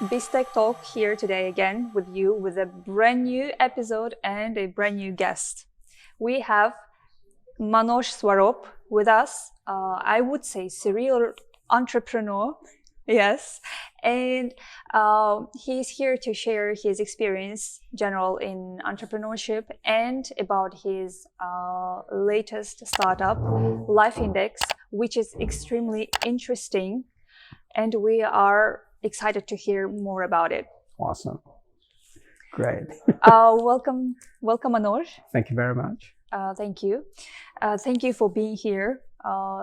BizTechTalk here today again with you with a brand new episode and a brand new guest. We have Manoj Swarup with us. I would say serial entrepreneur. Yes, and he's here to share his experience, general in entrepreneurship, and about his latest startup, LyfeIndex, which is extremely interesting, and we are excited to hear more about it. Awesome. Great. Welcome, Manoj. Thank you very much. Thank you. Thank you for being here.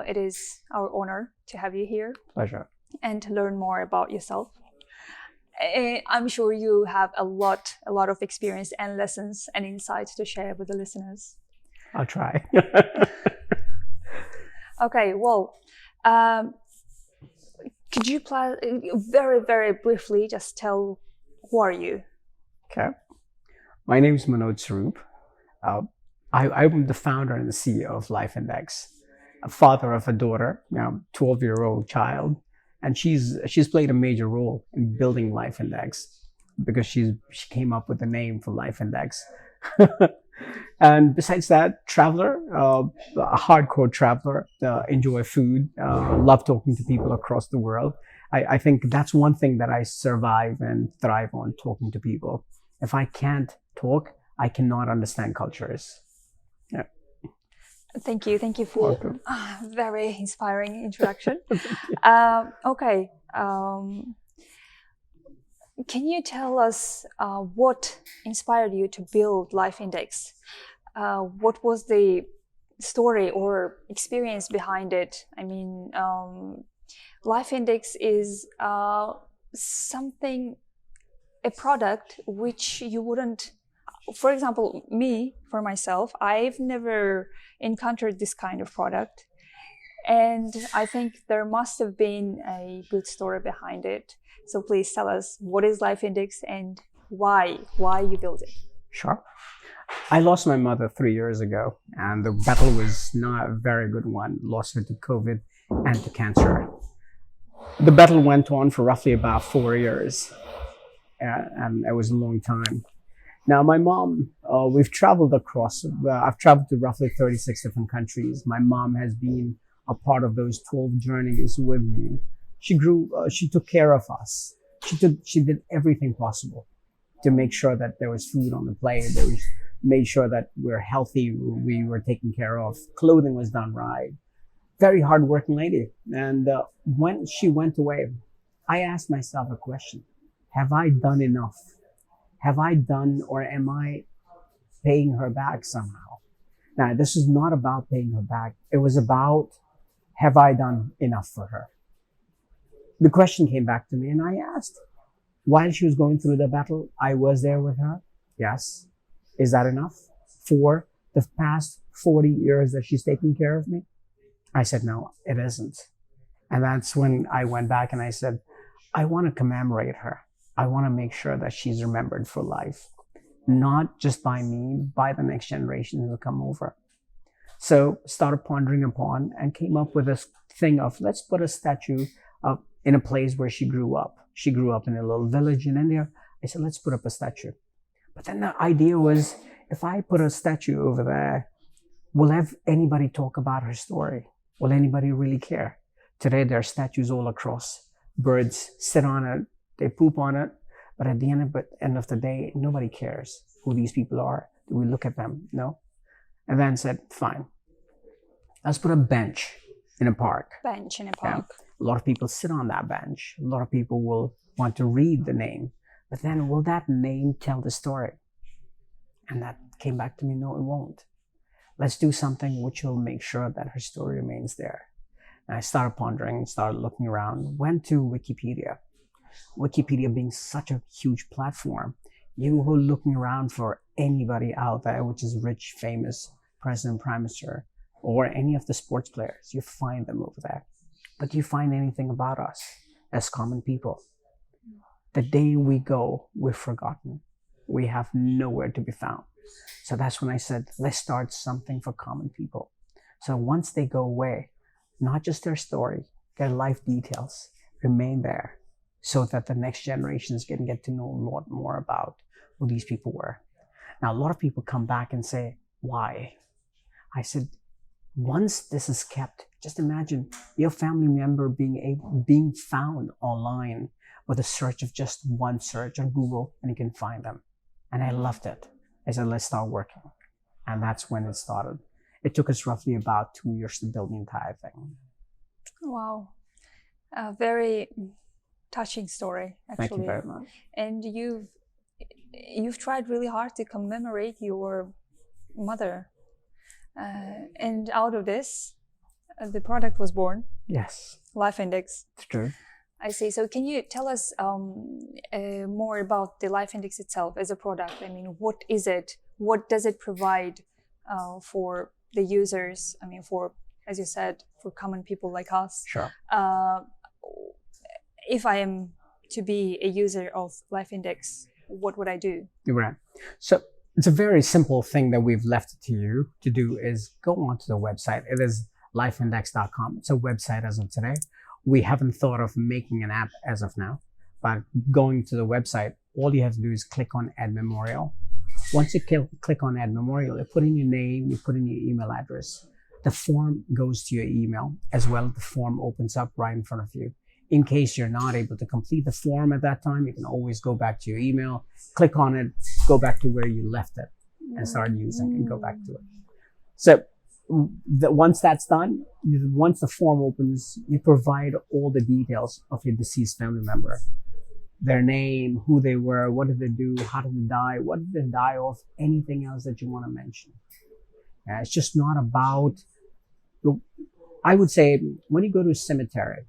It is our honor to have you here Pleasure. and to learn more about yourself. I'm sure you have a lot of experience and lessons and insights to share with the listeners. I'll try. Okay, well, could you very briefly just tell who are you? Okay. My name is Manoj Swarup. I'm the founder and the CEO of LyfeIndex, a father of a daughter, 12-year-old child, and she's played a major role in building LyfeIndex because she came up with the name for LyfeIndex. And besides that, traveler, a hardcore traveler, enjoy food, love talking to people across the world. I think that's one thing that I survive and thrive on, talking to people. If I can't talk, I cannot understand cultures. Yeah. Thank you for very inspiring introduction. Okay. Can you tell us what inspired you to build LyfeIndex? What was the story or experience behind it? I mean, LyfeIndex is something, a product which you wouldn't, for example, for myself, I've never encountered this kind of product. And I think there must have been a good story behind it. So please tell us, what is LyfeIndex and why you built it? Sure. I lost my mother 3 years ago, and the battle was not a very good one. Lost her to COVID and to cancer. The battle went on for roughly about 4 years, and it was a long time. Now, my mom, we've traveled across, I've traveled to roughly 36 different countries. My mom has been a part of those 12 journeys with me. She took care of us. She did everything possible to make sure that there was food on the plate. Made sure that we're healthy, we were taken care of, clothing was done right. Very hardworking lady. And when she went away, I asked myself a question. Have I done enough? Have I done, or am I paying her back somehow? Now, this is not about paying her back. It was about, have I done enough for her? The question came back to me and I asked, while she was going through the battle, I was there with her. Yes. Is that enough for the past 40 years that she's taking care of me? I said, no, it isn't. And that's when I went back and I said, I want to commemorate her. I want to make sure that she's remembered for life, not just by me, by the next generation who will come over. So started pondering upon and came up with this thing of, let's put a statue up in a place where she grew up. She grew up in a little village in India. I said, let's put up a statue. But then the idea was, if I put a statue over there, will anybody talk about her story? Will anybody really care? Today, there are statues all across. Birds sit on it, they poop on it. But at the end of the day, nobody cares who these people are. Do we look at them? No. And then said, fine, let's put a bench in a park. Bench in a park. Yeah. A lot of people sit on that bench. A lot of people will want to read the name. But then will that name tell the story? And that came back to me, no, it won't. Let's do something which will make sure that her story remains there. And I started pondering, started looking around, went to Wikipedia. Wikipedia being such a huge platform, you were looking around for anybody out there which is rich, famous, president, prime minister, or any of the sports players. You find them over there. But do you find anything about us as common people? The day we go, we're forgotten. We have nowhere to be found. So that's when I said, let's start something for common people. So once they go away, not just their story, their life details remain there. so that the next generations can get to know a lot more about who these people were. Now, a lot of people come back and say, why? I said, once this is kept, just imagine your family member being found online with a search of just one search on Google, and you can find them. And I loved it. I said, let's start working. And that's when it started. It took us roughly about 2 years to build the entire thing. Wow. A very touching story, actually. Thank you very much. And you've tried really hard to commemorate your mother. And out of this, the product was born. Yes. LyfeIndex. It's true. I see. So can you tell us more about the LyfeIndex itself as a product? I mean, what is it? What does it provide for the users? I mean, for, as you said, for common people like us. Sure. If I am to be a user of LyfeIndex, what would I do? Right. So it's a very simple thing that we've left it to you to do is go onto the website. It is LyfeIndex.com. It's a website as of today. We haven't thought of making an app as of now, but going to the website, all you have to do is click on Add Memorial. Once you click on Add Memorial, you put in your name, you put in your email address. The form goes to your email as well. The form opens up right in front of you. In case you're not able to complete the form at that time, you can always go back to your email, click on it, go back to where you left it and start using and go back to it. So once that's done, once the form opens, you provide all the details of your deceased family member. Their name, who they were, what did they do, how did they die, what did they die of, anything else that you want to mention. It's just not about, I would say, when you go to a cemetery,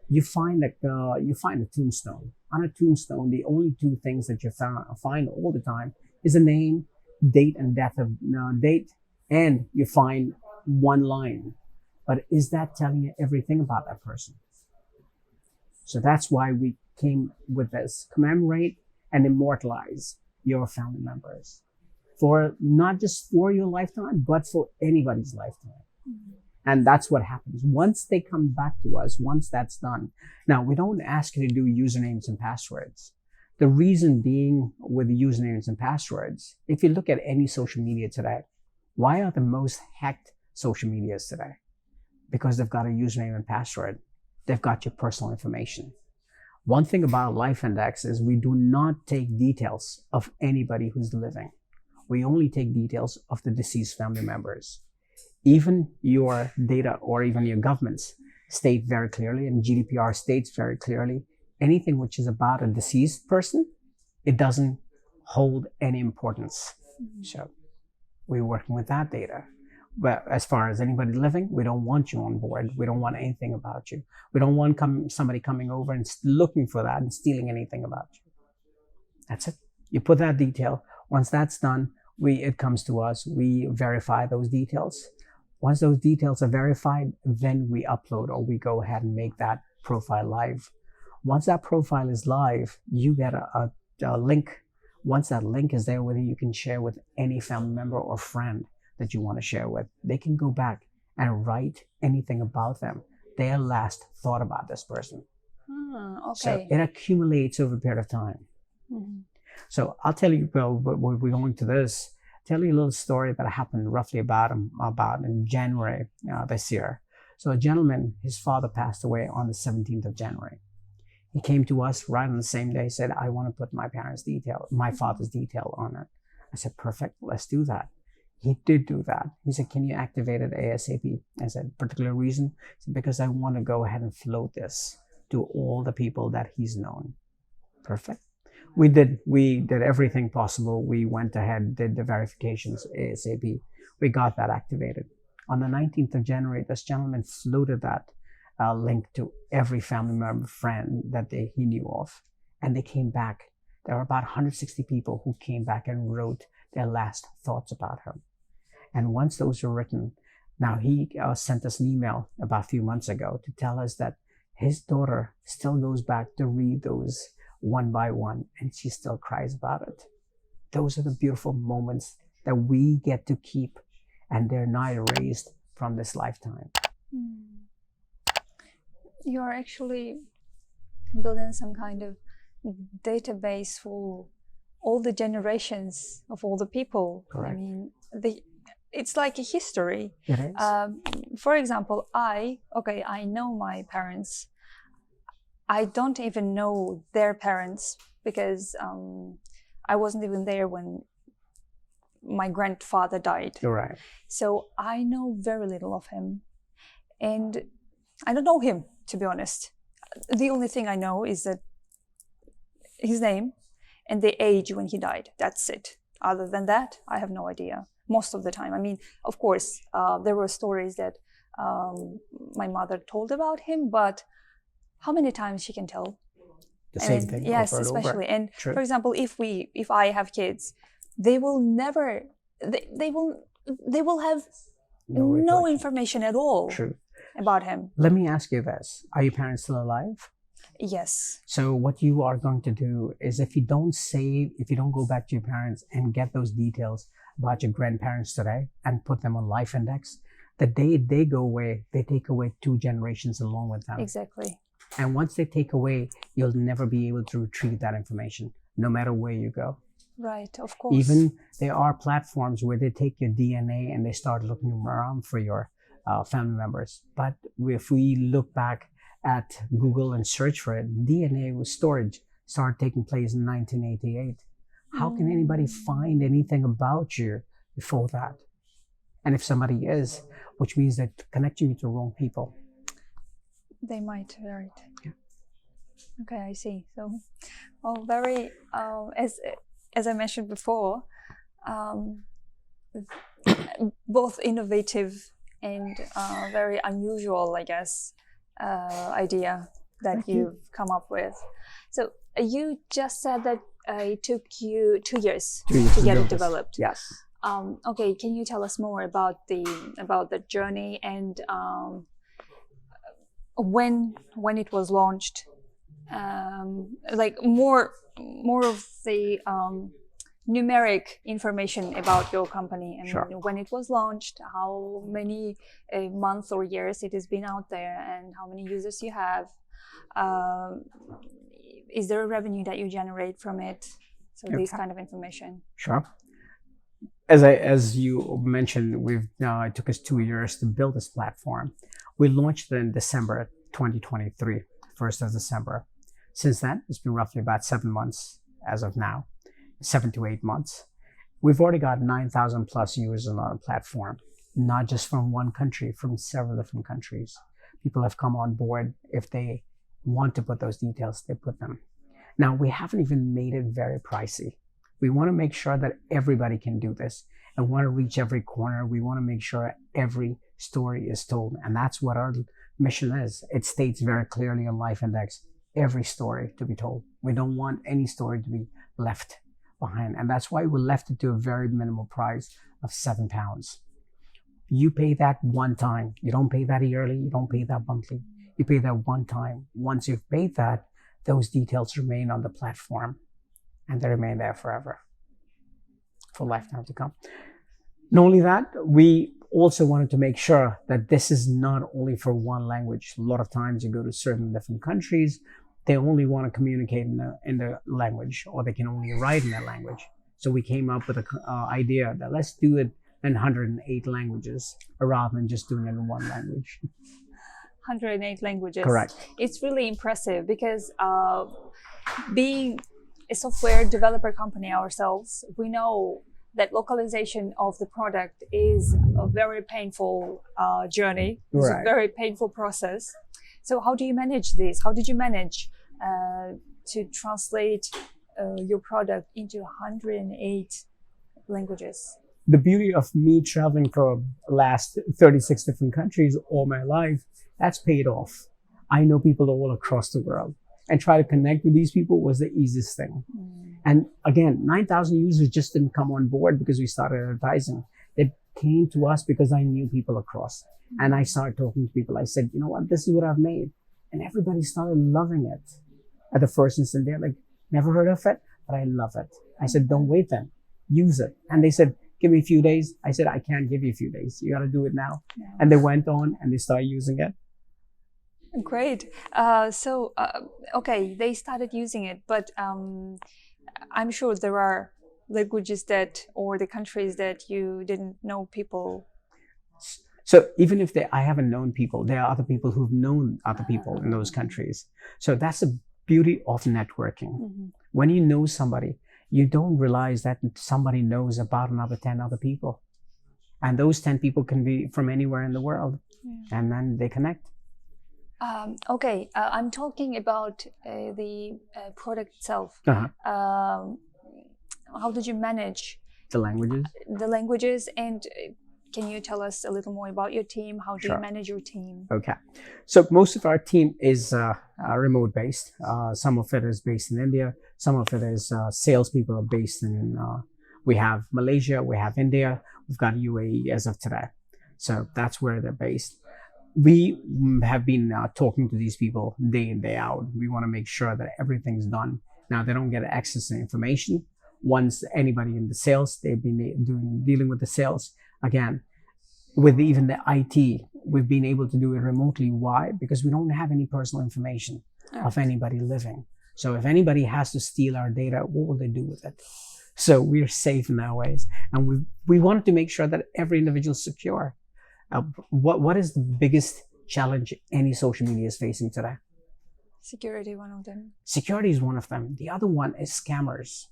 you find a tombstone. On a tombstone, the only two things that you find all the time is a name, date and date, and you find one line. But is that telling you everything about that person? So that's why we came with this: commemorate and immortalize your family members, for not just for your lifetime, but for anybody's lifetime. Mm-hmm. And that's what happens. Once they come back to us, once that's done. Now, we don't ask you to do usernames and passwords. The reason being with usernames and passwords, if you look at any social media today, why are the most hacked social medias today? Because they've got a username and password. They've got your personal information. One thing about LyfeIndex is we do not take details of anybody who's living. We only take details of the deceased family members. Even your data or even your governments state very clearly, and GDPR states very clearly, anything which is about a deceased person, it doesn't hold any importance. Mm-hmm. So we're working with that data. But as far as anybody living, we don't want you on board. We don't want anything about you. We don't want somebody coming over and looking for that and stealing anything about you. That's it. You put that detail. Once that's done, it comes to us. We verify those details. Once those details are verified, then we upload, or we go ahead and make that profile live. Once that profile is live, you get a link. Once that link is there with you, you can share with any family member or friend that you want to share with. They can go back and write anything about them, their last thought about this person. Okay. So it accumulates over a period of time. Mm-hmm. So I'll tell you, we're going to this. Tell you a little story that happened roughly about in January this year. So a gentleman, his father passed away on the 17th of January. He came to us right on the same day, said, I want to put my father's detail on it. I said, perfect, let's do that. He did do that. He said, can you activate it ASAP? I said, particular reason? He said, because I want to go ahead and float this to all the people that he's known. Perfect. We did everything possible. We went ahead, did the verifications ASAP. We got that activated. On the 19th of January, this gentleman floated that link to every family member, friend that he knew of. And they came back. There were about 160 people who came back and wrote their last thoughts about him. And once those were written, now he sent us an email about a few months ago to tell us that his daughter still goes back to read those one by one, and she still cries about it. Those are the beautiful moments that we get to keep, and they're not erased from this lifetime. You are actually building some kind of database for all the generations of all the people. Correct. I mean, it's like a history. It is. For example, I know my parents. I don't even know their parents because I wasn't even there when my grandfather died. You're right. So I know very little of him. And I don't know him, to be honest. The only thing I know is that his name and the age when he died. That's it. Other than that, I have no idea. Most of the time. I mean, of course, there were stories that my mother told about him, but how many times she can tell The same thing. Yes, over and over. especially. And True. for example, if I have kids, they will never, they will have no recollection. information at all True. about him. Let me ask you this: are your parents still alive? Yes. So what you are going to do is, if you don't go back to your parents and get those details about your grandparents today and put them on LyfeIndex, the day they go away, they take away 2 generations along with them. Exactly. And once they take away, you'll never be able to retrieve that information, no matter where you go. Right, of course. Even there are platforms where they take your DNA and they start looking around for your family members. But if we look back at Google and search for it, DNA storage started taking place in 1988. How can anybody find anything about you before that? And if somebody is, which means they're connecting you to the wrong people. They might, right. Yeah. Okay, I see. So, very, as I mentioned before, both innovative and very unusual, I guess, idea that you've come up with. So you just said that it took you 2 years to get it developed. Yes. Okay, can you tell us more about the journey and when it was launched? Like more of the numeric information about your company and Sure. when it was launched, how many months or years it has been out there, and how many users you have. Is there a revenue that you generate from it? So Okay. this kind of information. Sure. As you mentioned, it took us 2 years to build this platform. We launched it in December 2023, 1st of December. Since then, it's been roughly about 7 months as of now, 7 to 8 months. We've already got 9,000 plus users on our platform, not just from one country, from several different countries. People have come on board. If they want to put those details, they put them. Now, we haven't even made it very pricey. We want to make sure that everybody can do this and want to reach every corner. We want to make sure every story is told. And that's what our mission is. It states very clearly on LyfeIndex, every story to be told. We don't want any story to be left behind. And that's why we left it to a very minimal price of £7. You pay that one time. You don't pay that yearly. You don't pay that monthly. You pay that one time. Once you've paid that, those details remain on the platform and they remain there forever, for lifetime to come. Not only that, we also wanted to make sure that this is not only for one language. A lot of times you go to certain different countries, they only want to communicate in the language, or they can only write in that language. So we came up with an idea that let's do it in 108 languages rather than just doing it in one language. 108 languages. Correct. It's really impressive because being a software developer company ourselves, we know that localization of the product is a very painful journey. It's a Right. very painful process. So how do you manage this? How did you manage to translate your product into 108 languages? The beauty of me traveling for the last 36 different countries all my life, that's paid off. I know people all across the world, and try to connect with these people was the easiest thing. And again, 9,000 users just didn't come on board because we started advertising. They came to us because I knew people across. And I started talking to people. I said, you know what, this is what I've made. And everybody started loving it. At the first instant, they're like, never heard of it, but I love it. I said, don't wait then, use it. And they said, give me a few days. I said, I can't give you a few days. You got to do it now. Yeah. And they went on and they started using it. Great. Okay, they started using it, but I'm sure there are languages that, or the countries that you didn't know people. So even if I haven't known people, there are other people who've known other people in those countries. So that's the beauty of networking. Mm-hmm. When you know somebody, you don't realize that somebody knows about another 10 other people. And those 10 people can be from anywhere in the world. Yeah. And then they connect. Okay, I'm talking about the product itself. How did you manage the languages? The languages, and can you tell us a little more about your team? How do you manage your team? Okay, so most of our team is remote based. Some of it is based in India. Some of it is salespeople are based in. We have Malaysia, we have India, we've got UAE as of today. So that's where they're based. We have been talking to these people day in, day out. We want to make sure that everything's done. Now, they don't get access to information. Once anybody in the sales, they've been dealing with the sales. Again, with even the IT, we've been able to do it remotely. Why? Because we don't have any personal information of anybody living. So if anybody has to steal our data, what will they do with it? So we're safe in that ways. And we wanted to make sure that every individual is secure. What is the biggest challenge any social media is facing today? Security, one of them. Security is one of them. The other one is scammers.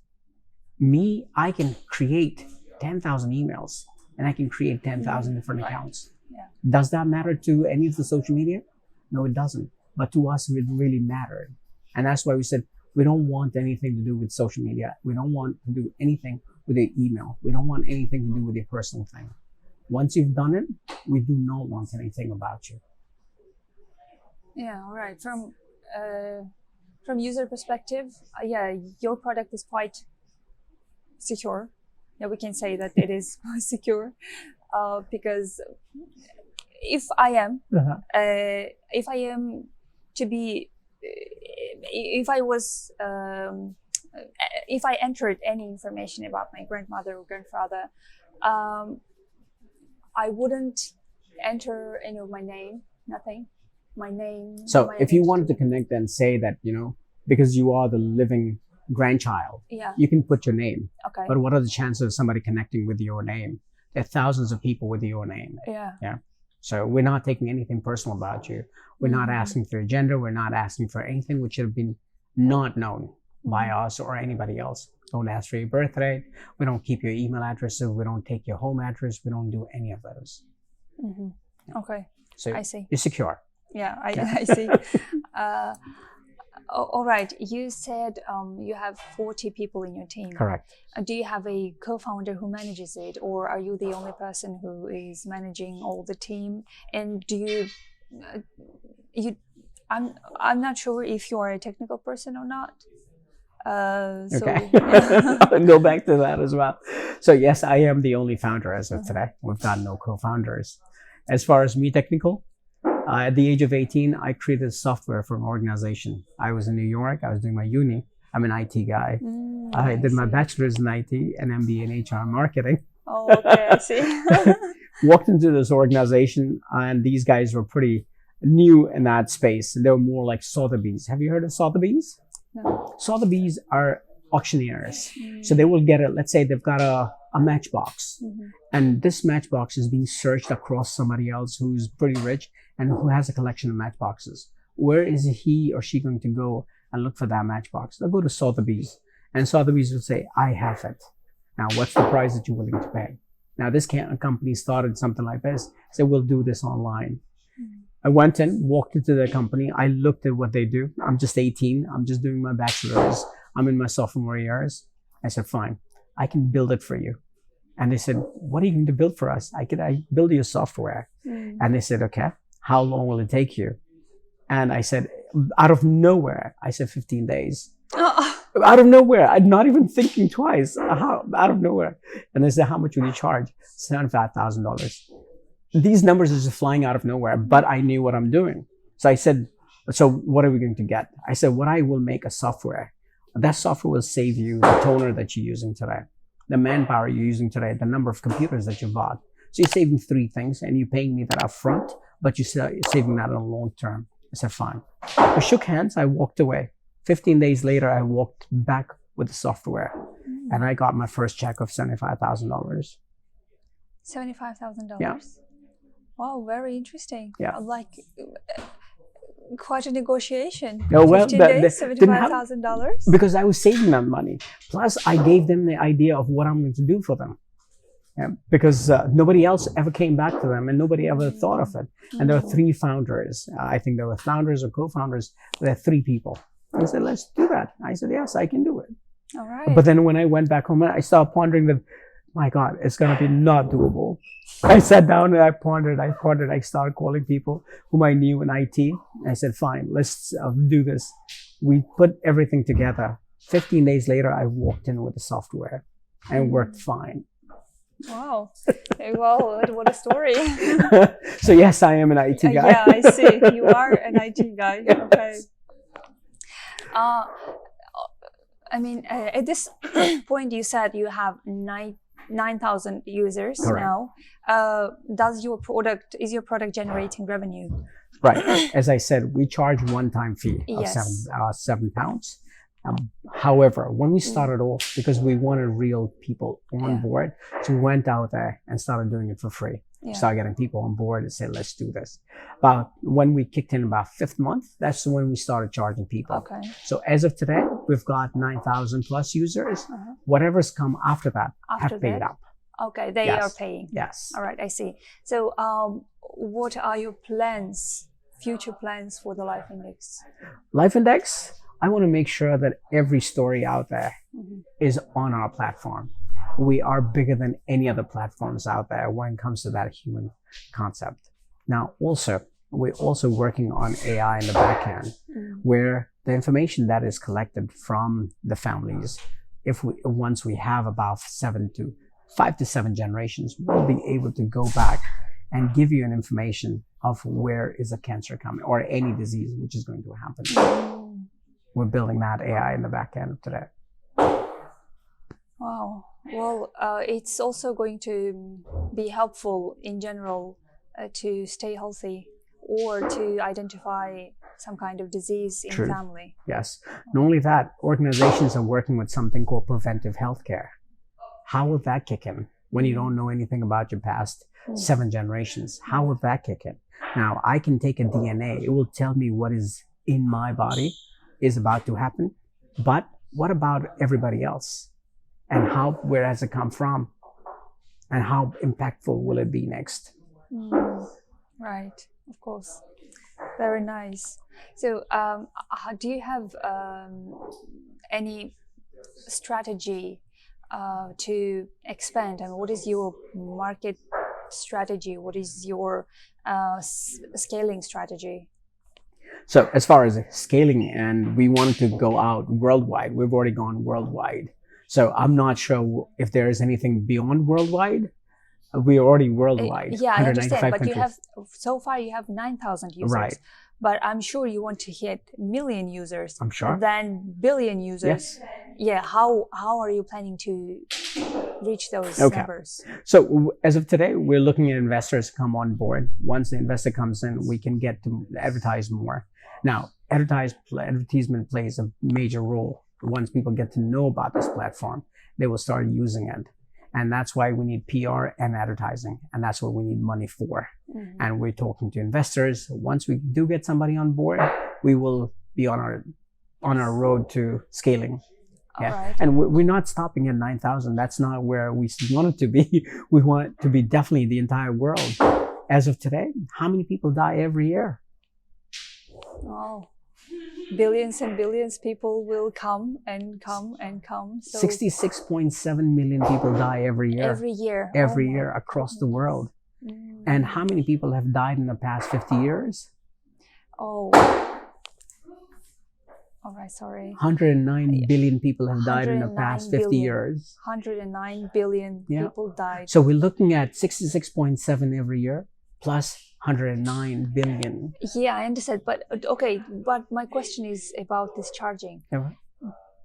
I can create 10,000 emails and I can create 10,000 different accounts. Yeah. Does that matter to any of the social media? No, it doesn't. But to us, it really mattered. And that's why we said, we don't want anything to do with social media. We don't want to do anything with your email. We don't want anything to do with your personal thing. Once you've done it, we do not want anything about you. Yeah, all right. From user perspective, your product is quite secure. Yeah, we can say that it is secure because if I am to be, if I entered any information about my grandmother or grandfather, I wouldn't enter any of my name, nothing. My name. So if you wanted to connect and say that, because you are the living grandchild, you can put your name. Okay. But what are the chances of somebody connecting with your name? There are thousands of people with your name. Yeah. So we're not taking anything personal about you. We're not asking for your gender. We're not asking for anything which should have been not known by us or anybody else. Don't ask for your birth rate. We don't keep your email addresses. We don't take your home address. We don't do any of those. Mm-hmm. Okay. So I see. You're secure. Yeah, I see. All right. You said you have 40 people in your team. Correct. Do you have a co-founder who manages it, or are you the only person who is managing all the team? And do I'm not sure if you are a technical person or not. Okay. I'll go back to that as well. So yes, I am the only founder as of today. We've got no co-founders. As far as me technical, at the age of 18, I created software for an organization. I was in New York. I was doing my uni. I'm an IT guy. I did my bachelor's in IT and MBA in HR marketing. Oh, okay, I see. Walked into this organization, and these guys were pretty new in that space. They were more like Sotheby's. Have you heard of Sotheby's? No. Sotheby's are auctioneers. So they will get let's say they've got a matchbox. And this matchbox is being searched across somebody else who's pretty rich and who has a collection of matchboxes. Where is he or she going to go and look for that matchbox? They'll go to Sotheby's, and Sotheby's will say, I have it. Now, what's the price that you're willing to pay? Now, this company started something like this. Said, we'll do this online. I went in, walked into their company. I looked at what they do. I'm just 18. I'm just doing my bachelor's. I'm in my sophomore years. I said, fine, I can build it for you. And they said, what are you going to build for us? I build your software. And they said, okay, how long will it take you? And I said, out of nowhere, I said 15 days. Out of nowhere, I'm not even thinking twice. Out of nowhere. And they said, how much will you charge? $75,000. These numbers are just flying out of nowhere, but I knew what I'm doing. So I said, so what are we going to get? I said, what I will make a software. That software will save you the toner that you're using today, the manpower you're using today, the number of computers that you bought. So you're saving 3 things, and you're paying me that up front, but you're saving that in the long term. I said, fine. We shook hands. I walked away. 15 days later, I walked back with the software and I got my first check of $75,000. $75,000? Yeah. Wow, very interesting. Yeah. Like quite a negotiation. Oh, well, 15 that- days, that didn't happen. $75,000? Because I was saving them money. Plus, I gave them the idea of what I'm going to do for them. Yeah, because nobody else ever came back to them and nobody ever thought of it. And there were 3 founders. I think there were founders or co-founders. There were 3 people. I said, let's do that. I said, yes, I can do it. All right. But then when I went back home, I started pondering that, my God, it's going to be not doable. I sat down and I pondered. I started calling people whom I knew in IT. I said, fine, let's do this. We put everything together. 15 days later, I walked in with the software and it worked fine. Wow. Well, what a story. So yes, I am an IT guy. Yeah, I see. You are an IT guy. Yes. Okay. I mean, at this point, you said you have 9,000 users. Correct. Now. Is your product generating revenue? Right. As I said, we charge one-time fee of Yes. £7. However, when we started off, because we wanted real people on board, so we went out there and started doing it for free. Yeah. Started getting people on board and said, let's do this. But when we kicked in about 5th month, that's when we started charging people. Okay. So as of today, we've got 9,000 plus users. Whatever's come after that After have paid that? up. Okay, they Yes. are paying. Yes. All right, I see. So, what are your plans, future plans for the LyfeIndex? LyfeIndex, I want to make sure that every story out there is on our platform. We are bigger than any other platforms out there when it comes to that human concept. Now, we're also working on AI in the back end, where the information that is collected from the families, once we have about 5 to 7 generations, we'll be able to go back and give you an information of where is a cancer coming or any disease which is going to happen. We're building that AI in the back end today. Wow. Well, it's also going to be helpful in general to stay healthy or to identify some kind of disease in True. family. Yes. Not only that, organizations are working with something called preventive healthcare. How will that kick in when you don't know anything about your past 7 generations? How will that kick in? Now, I can take a DNA. It will tell me what is in my body is about to happen. But what about everybody else? And where has it come from? And how impactful will it be next? Right, of course. Very nice. So, do you have any strategy to expand? I mean, what is your market strategy? What is your scaling strategy? So as far as scaling, and we wanted to go out worldwide, we've already gone worldwide. So I'm not sure if there is anything beyond worldwide. We're already worldwide. Yeah, I understand. But countries. so far you have 9,000 users. Right. But I'm sure you want to hit million users. I'm sure. And then billion users. Yes. Yeah. How are you planning to reach those numbers? So as of today, we're looking at investors to come on board. Once the investor comes in, we can get to advertise more. Now, advertisement plays a major role. Once people get to know about this platform, they will start using it. And that's why we need PR and advertising. And that's what we need money for. And we're talking to investors. Once we do get somebody on board, we will be on our road to scaling. Yeah. Right. And we're not stopping at 9,000. That's not where we want it to be. We want it to be definitely the entire world. As of today, how many people die every year? Oh, billions and billions people will come and come and come. So 66.7 million people die every year. Every year. Every year across the world. And how many people have died in the past 50 years? Oh. All right, sorry. 109 billion people have died in the past 50 billion. years. 109 billion people died. So we're looking at 66.7 every year plus 109 billion. Yeah, I understand. But okay, but my question is about this charging. Yeah.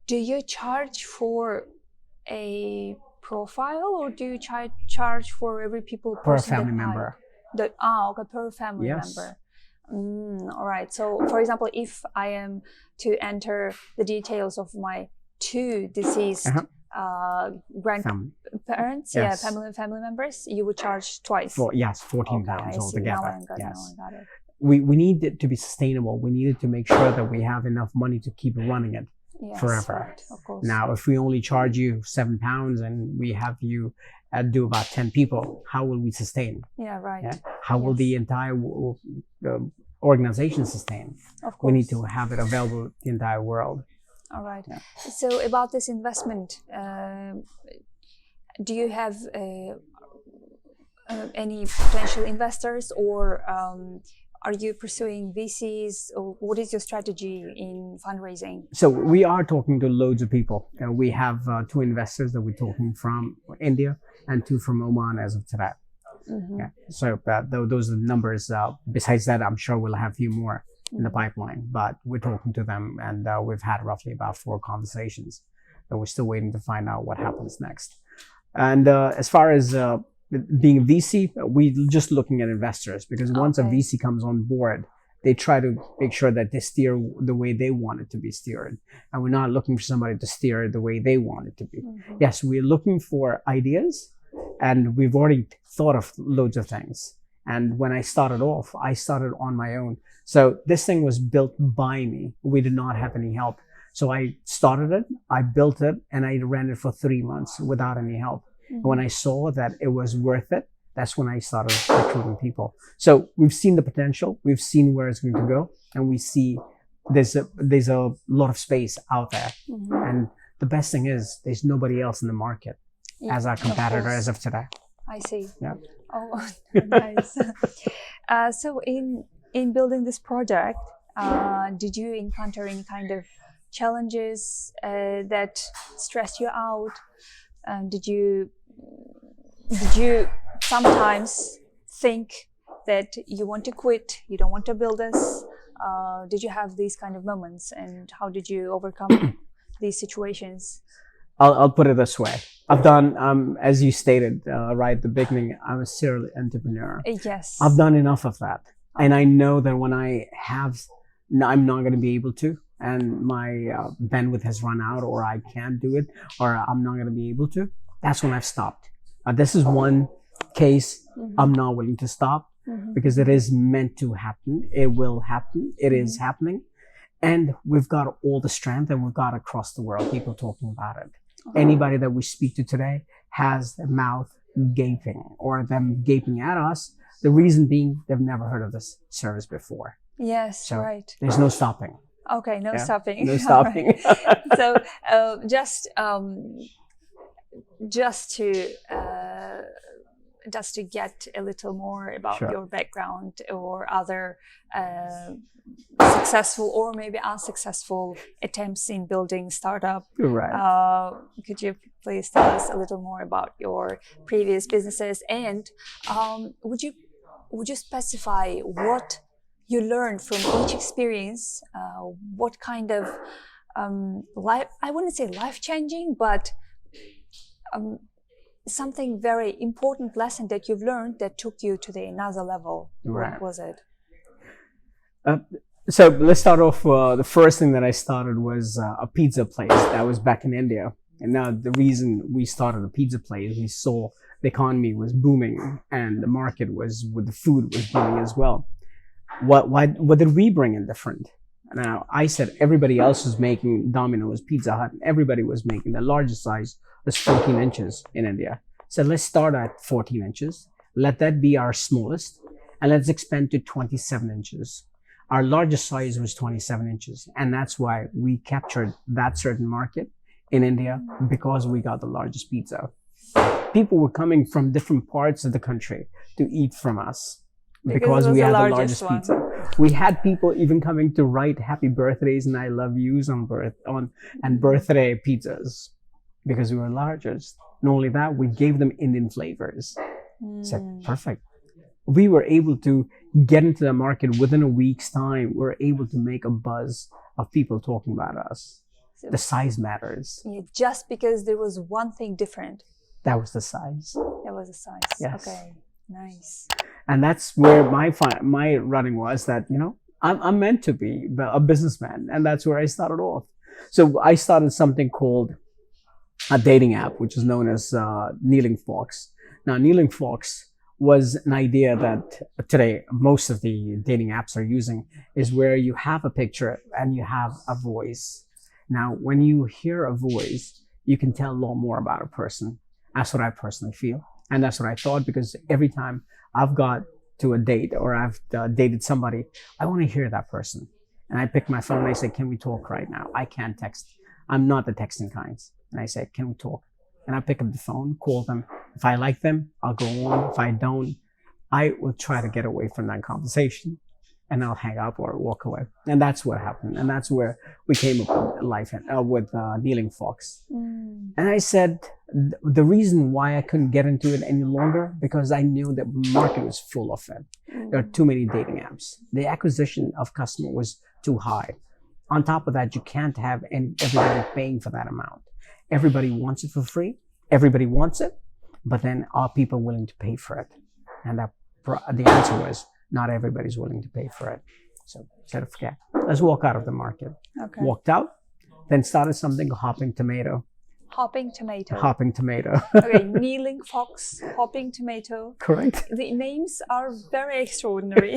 Do you charge for a profile or do you charge for every person Per family that member. okay, per family member. All right. So, for example, if I am to enter the details of my two deceased grandparents, Yes. family members, you would charge twice. Yes, 14 Okay, pounds I see. Now altogether. I Yes. got it. We need it to be sustainable. We needed to make sure that we have enough money to keep running it forever. Right, of course. Now, if we only charge you £7 and we have you do about 10 people, how will we sustain? Yeah, right. Yeah? How will the entire organization sustain? Of course. We need to have it available to the entire world. All right. Yeah. So about this investment, do you have any potential investors, or are you pursuing VCs, or what is your strategy in fundraising? So we are talking to loads of people. We have 2 investors that we're talking from India and 2 from Oman as of today. Yeah. So those are the numbers. Besides that, I'm sure we'll have a few more in the pipeline, but we're talking to them, and we've had roughly about 4 conversations, but we're still waiting to find out what happens next. And as far as being a VC, we're just looking at investors, because once a VC comes on board, they try to make sure that they steer the way they want it to be steered. And we're not looking for somebody to steer the way they want it to be. Yes, we're looking for ideas, and we've already thought of loads of things. And when I started off, I started on my own. So this thing was built by me. We did not have any help. So I started it, I built it, and I ran it for 3 months without any help. And when I saw that it was worth it, that's when I started recruiting people. So we've seen the potential, we've seen where it's going to go, and we see there's a lot of space out there. And the best thing is there's nobody else in the market as our competitor as of today. I see. Yeah. Oh, nice. So in building this project, did you encounter any kind of challenges that stressed you out? Did you sometimes think that you want to quit, you don't want to build this? Did you have these kind of moments, and how did you overcome these situations? I'll put it this way. I've done, as you stated right at the beginning, I'm a serial entrepreneur. Yes. I've done enough of that. And I know that when I'm not going to be able to, and my bandwidth has run out, or I can't do it, or I'm not going to be able to, that's when I've stopped. This is one case I'm not willing to stop, because it is meant to happen. It will happen. It is happening. And we've got all the strength, and we've got across the world people talking about it. Anybody that we speak to today has their mouth gaping, or them gaping at us. The reason being, they've never heard of this service before. Yes, so right. There's no stopping. Okay, no stopping. No stopping. So just to get a little more about your background or other successful or maybe unsuccessful attempts in building startup. Right. Could you please tell us a little more about your previous businesses, and would you specify what you learned from each experience? What kind of I wouldn't say life-changing, but something very important lesson that you've learned that took you to the another level. Right. What was it? So let's start off. The first thing that I started was a pizza place that was back in India. And now the reason we started a pizza place, we saw the economy was booming, and the market was, with the food, was booming as well. What did we bring in different? Now, I said everybody else was making Domino's, Pizza Hut, and everybody was making the largest size was 14 inches in India. So let's start at 14 inches. Let that be our smallest, and let's expand to 27 inches. Our largest size was 27 inches, and that's why we captured that certain market in India, because we got the largest pizza. People were coming from different parts of the country to eat from us because we had the largest pizza. We had people even coming to write happy birthdays and I love yous and birthday pizzas because we were largest. Not only that, we gave them Indian flavors. Said, perfect. We were able to get into the market within a week's time. We were able to make a buzz of people talking about us. The size matters. Yeah, just because there was one thing different. That was the size. That was the size. Yes. Okay, nice. And that's where my running was, that, I'm meant to be a businessman. And that's where I started off. So I started something called a dating app, which is known as Kneeling Fox. Now, Kneeling Fox was an idea that today most of the dating apps are using, is where you have a picture and you have a voice. Now, when you hear a voice, you can tell a lot more about a person. That's what I personally feel. And that's what I thought, because every time I've got to a date or I've dated somebody, I want to hear that person. And I pick my phone and I say, can we talk right now? I can't text. I'm not the texting kinds. And I say, can we talk? And I pick up the phone, call them. If I like them, I'll go on. If I don't, I will try to get away from that conversation, and I'll hang up or walk away. And that's what happened. And that's where we came up with Kneeling Fox. And I said, the reason why I couldn't get into it any longer, because I knew that the market was full of it. There are too many dating apps. The acquisition of customer was too high. On top of that, you can't have everybody paying for that amount. Everybody wants it for free. Everybody wants it. But then are people willing to pay for it? And the answer was, not everybody's willing to pay for it. So I said, forget. Let's walk out of the market. Okay. Walked out, then started something called Hopping Tomato. Hopping Tomato. Hopping Tomato. Okay, Kneeling Fox, Hopping Tomato. Correct. The names are very extraordinary.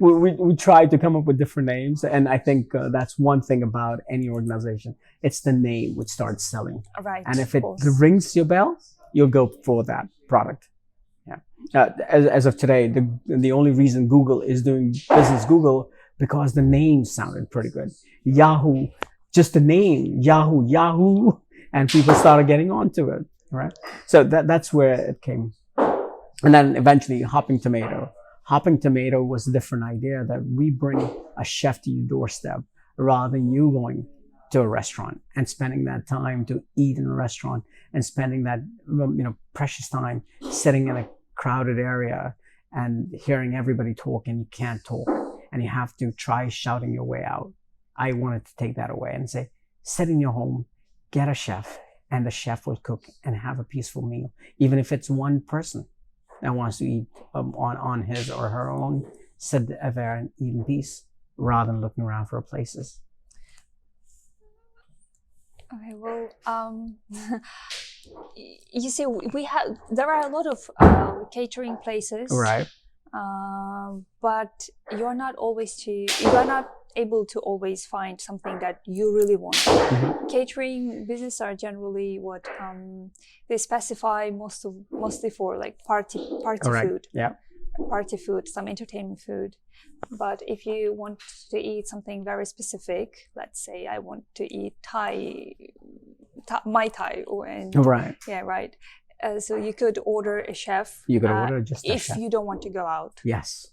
We tried to come up with different names, and I think that's one thing about any organization. It's the name which starts selling. Right. And if it rings your bell, you'll go for that product. Yeah. As of today, the only reason Google is doing business Google, because the name sounded pretty good. Yahoo, just the name, Yahoo, and people started getting onto it, right? So that's where it came. And then eventually Hopping Tomato. Hopping Tomato was a different idea, that we bring a chef to your doorstep rather than you going to a restaurant and spending that time to eat in a restaurant and spending that precious time sitting in a crowded area and hearing everybody talk, and you can't talk and you have to try shouting your way out. I wanted to take that away and say, sit in your home, get a chef, and the chef will cook and have a peaceful meal. Even if it's one person that wants to eat on his or her own, sit there and eat in peace rather than looking around for places. Okay, well, you see, there are a lot of catering places, right? But you're not able to always find something that you really want. Catering business are generally what they specify mostly for like party food. Yeah. Party food, some entertainment food. But if you want to eat something very specific, let's say I want to eat Mai Tai, right. Yeah, right. So you could order a chef. You could order just a chef. If you don't want to go out. Yes.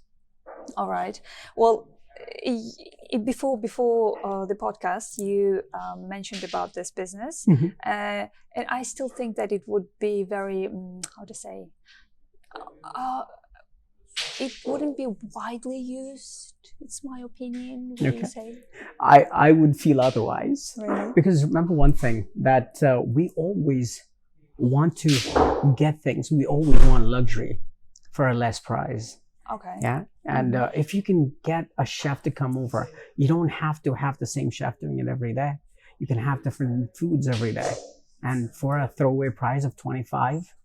All right. Well, before the podcast, you mentioned about this business, and I still think that it would be very it wouldn't be widely used. It's my opinion. What do you say? I would feel otherwise. Really? Because remember one thing, that we always want to get things. We always want luxury for a less price. Okay. Yeah. And if you can get a chef to come over, you don't have to have the same chef doing it every day. You can have different foods every day. And for a throwaway price of 25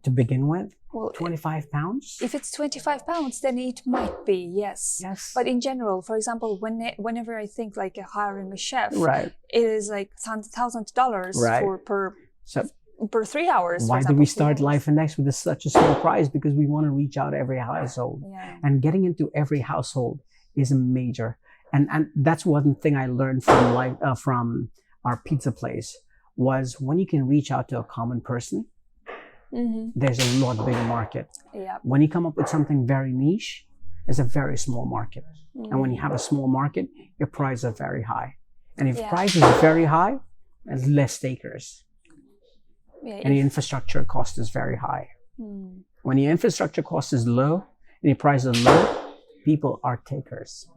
to begin with, well, 25 pounds? If it's 25 pounds, then it might be, yes. Yes. But in general, for example, whenever I think like hiring a chef, right, it is like $1,000 right, per 3 hours. Why do we start LyfeIndex with such a small price? Because we want to reach out every household. Yeah. And getting into every household is a major. And that's one thing I learned from our pizza place, was when you can reach out to a common person, there's a lot bigger market. Yeah. When you come up with something very niche, it's a very small market. And when you have a small market, your prices are very high. And if prices are very high, there's less takers. Yeah, and the infrastructure cost is very high. When your infrastructure cost is low and your price is low, people are takers.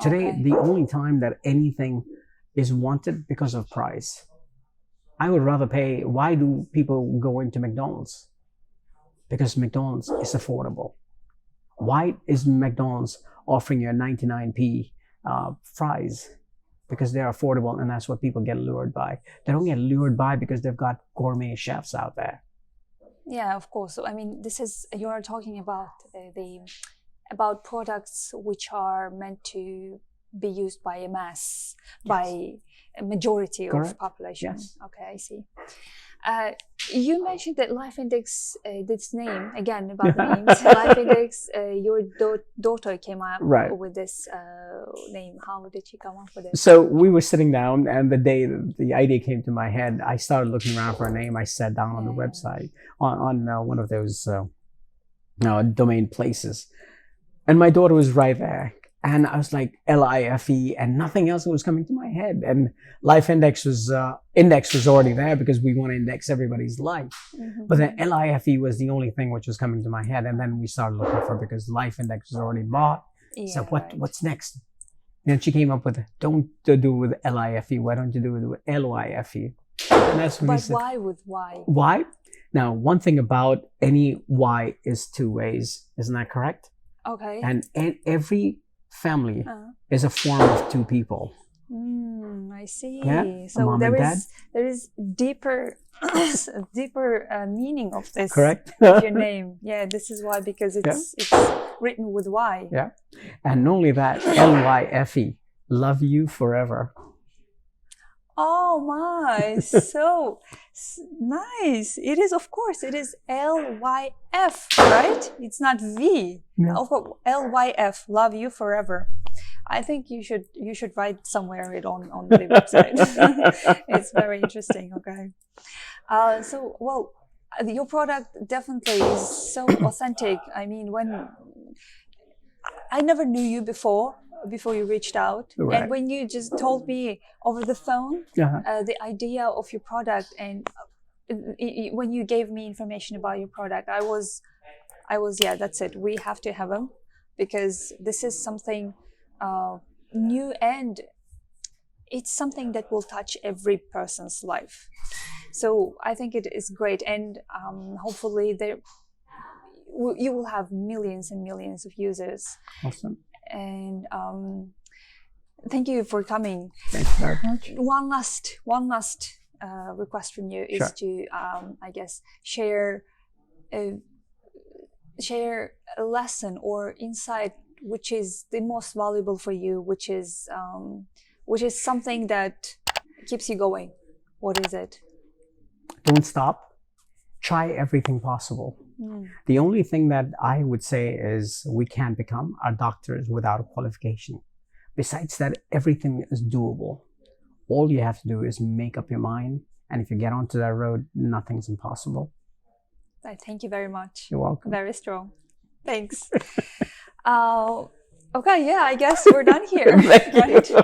Today, the only time that anything is wanted because of price, I would rather pay. Why do people go into McDonald's? Because McDonald's is affordable. Why is McDonald's offering you a 99p fries? Because they're affordable, and that's what people get lured by. They don't get lured by because they've got gourmet chefs out there. Yeah, of course. So, I mean, you're talking about about products which are meant to be used by a mass, by a majority of population. Yes. Okay, I see. You mentioned that LyfeIndex, this name, again, about names. LyfeIndex, your daughter came up with this name. How did she come up with it? So we were sitting down, and the day the idea came to my head, I started looking around for a name. I sat down on the website, on one of those domain places. And my daughter was right there. And I was like, LIFE, and nothing else was coming to my head. And LyfeIndex was already there because we want to index everybody's life. Mm-hmm. But then LIFE was the only thing which was coming to my head. And then we started looking for, because LyfeIndex was already bought. Yeah, so what's next? And she came up with, don't do it with LIFE. Why don't you do it with LYFE? And that's when why with Y? Why? Now, one thing about any Y is two ways. Isn't that correct? Okay. And every family is a form of two people. I see. Yeah? So there is deeper meaning of this. Correct. Of your name. Yeah, this is why, because it's written with Y. Yeah. And not only that, LYFE, love you forever. Oh my, so nice. It is, of course, it is LYF, right? It's not V. No. Of course, LYF, love you forever. I think you should write somewhere it on the website. It's very interesting. Okay. So, well, your product definitely is so authentic. I mean, when I never knew you before you reached out, and when you just told me over the phone the idea of your product, and when you gave me information about your product, I was that's it, we have to have them, because this is something new, and it's something that will touch every person's life. So I think it is great, and hopefully you will have millions and millions of users. Awesome. And thank you for coming. Thanks very much. One last request from you is to, I guess, share a lesson or insight which is the most valuable for you, which is something that keeps you going. What is it? Don't stop. Try everything possible. The only thing that I would say is we can't become our doctors without a qualification. Besides that, everything is doable. All you have to do is make up your mind. And if you get onto that road, nothing's impossible. Thank you very much. You're welcome. Very strong. Thanks. Okay, yeah, I guess we're done here. Thank you.